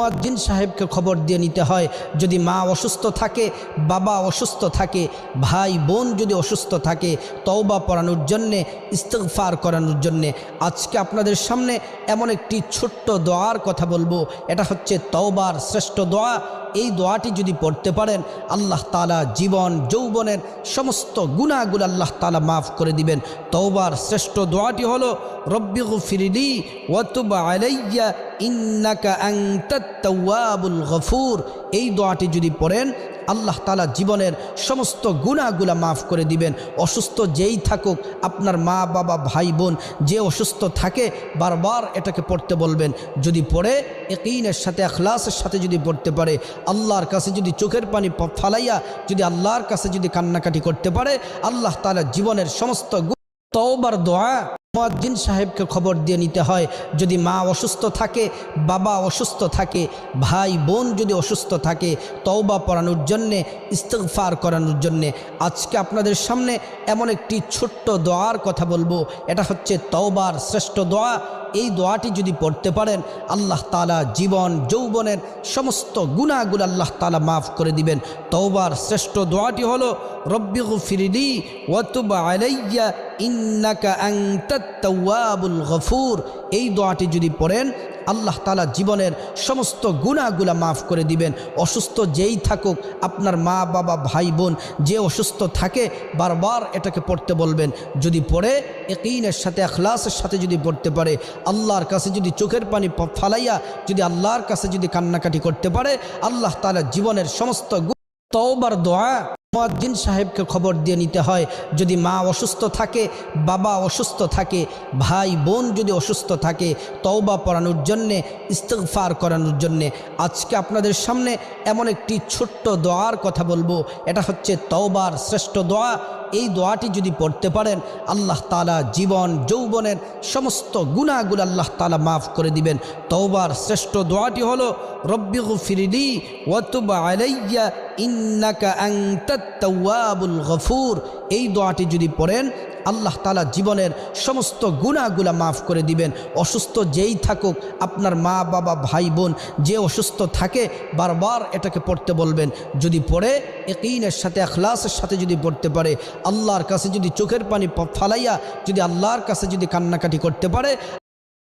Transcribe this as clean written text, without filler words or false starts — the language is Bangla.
মুয়াজ্জিন সাহেবকে খবর দিয়ে নিতে হয়। যদি মা অসুস্থ থাকে, বাবা অসুস্থ থাকে, ভাই বোন যদি অসুস্থ থাকে, তওবা পড়ানোর জন্যে, ইস্তিগফার করানোর জন্যে আজকে আপনাদের সামনে এমন একটি ছোট্ট দোয়ার কথা বলবো। এটা হচ্ছে তওবার শ্রেষ্ঠ দোয়া। এই দোয়াটি যদি পড়তে পারেন, আল্লাহ তাআলা জীবন যৌবনের সমস্ত গুনাহগুলো আল্লাহ তাআলা মাফ করে দিবেন। তওবার শ্রেষ্ঠ দোয়াটি হলো রব্বিগফিরলি ওয়া তুব আলাইয়া ইন্নাকা আনতাত তাওয়াবুল গফুর। এই দোয়াটি যদি পড়েন, আল্লাহ তাআলা জীবনের সমস্ত গুনাহগুলো মাফ করে দিবেন। অসুস্থ যেই থাকুক, আপনার মা বাবা ভাই বোন যে অসুস্থ থাকে, বারবার এটাকে পড়তে বলবেন। যদি পড়ে ইয়াকিনের সাথে, ইখলাসের সাথে যদি পড়তে পারে, আল্লাহর কাছে যদি চোখের পানি ফালাইয়া যদি আল্লাহর কাছে যদি কান্নাকাটি করতে পারে, আল্লাহ তাআলা জীবনের সমস্ত তওবার দোয়া। মুয়াজ্জিন সাহেবকে খবর দিয়ে নিতে হয়। যদি মা অসুস্থ থাকে, বাবা অসুস্থ থাকে, ভাই বোন যদি অসুস্থ থাকে, তওবা পড়ানোর জন্যে, ইস্তিগফার করানোর জন্যে আজকে আপনাদের সামনে এমন একটি ছোট্ট দোয়ার কথা বলবো। এটা হচ্ছে তওবার শ্রেষ্ঠ দোয়া। এই দোয়াটি যদি পড়তে পারেন, আল্লাহ তাআলা জীবন যৌবনের সমস্ত গুনাহগুলো আল্লাহ তাআলা মাফ করে দিবেন। তওবার শ্রেষ্ঠ দোয়াটি হলো রব্বিগফিরলি ওয়া তুব আলাইয়া ইন্নাকা আনতাত তাওয়াবুল গফুর। এই দোয়াটি যদি পড়েন, আল্লাহ তাআলা জীবনের সমস্ত গুনাহগুলো মাফ করে দিবেন। অসুস্থ যেই থাকুক, আপনার মা বাবা ভাই বোন যে অসুস্থ থাকে, বারবার এটাকে পড়তে বলবেন। যদি পড়ে ইয়াকিনের সাথে, ইখলাসের সাথে যদি পড়তে পারে, আল্লাহর কাছে যদি চোখের পানি ফালাইয়া যদি আল্লাহর কাছে যদি কান্নাকাটি করতে পারে, আল্লাহ তাআলা জীবনের সমস্ত তওবার দোয়া। মুয়াজ্জিন সাহেবকে খবর দিয়ে নিতে হয়। যদি মা অসুস্থ থাকে, বাবা অসুস্থ থাকে, ভাই বোন যদি অসুস্থ থাকে, তওবা পড়ানোর জন্যে, ইস্তিগফার করানোর জন্যে আজকে আপনাদের সামনে এমন একটি ছোট্ট দোয়ার কথা বলবো। এটা হচ্ছে তওবার শ্রেষ্ঠ দোয়া। এই দোয়াটি যদি পড়তে পারেন, আল্লাহ তাআলা জীবন যৌবনের সমস্ত গুনাহগুলো আল্লাহ তাআলা মাফ করে দিবেন। তওবার শ্রেষ্ঠ দোয়াটি হলো রব্বিগফিরলি ওয়া তুব আলাইয়া ইন্নাকা আনতাত তাওয়াবুল গফুর। এই দোয়াটি যদি পড়েন, আল্লাহ তাআলা জীবনের সমস্ত গুনাহগুলো মাফ করে দিবেন। অসুস্থ যেই থাকুক, আপনার মা বাবা ভাই বোন যে অসুস্থ থাকে, বারবার এটাকে পড়তে বলবেন। যদি পড়ে ইয়াকিনের সাথে, ইখলাসের সাথে যদি পড়তে পারে, আল্লাহর কাছে যদি চোখের পানি ফালাইয়া যদি আল্লাহর কাছে যদি কান্নাকাটি করতে পারে,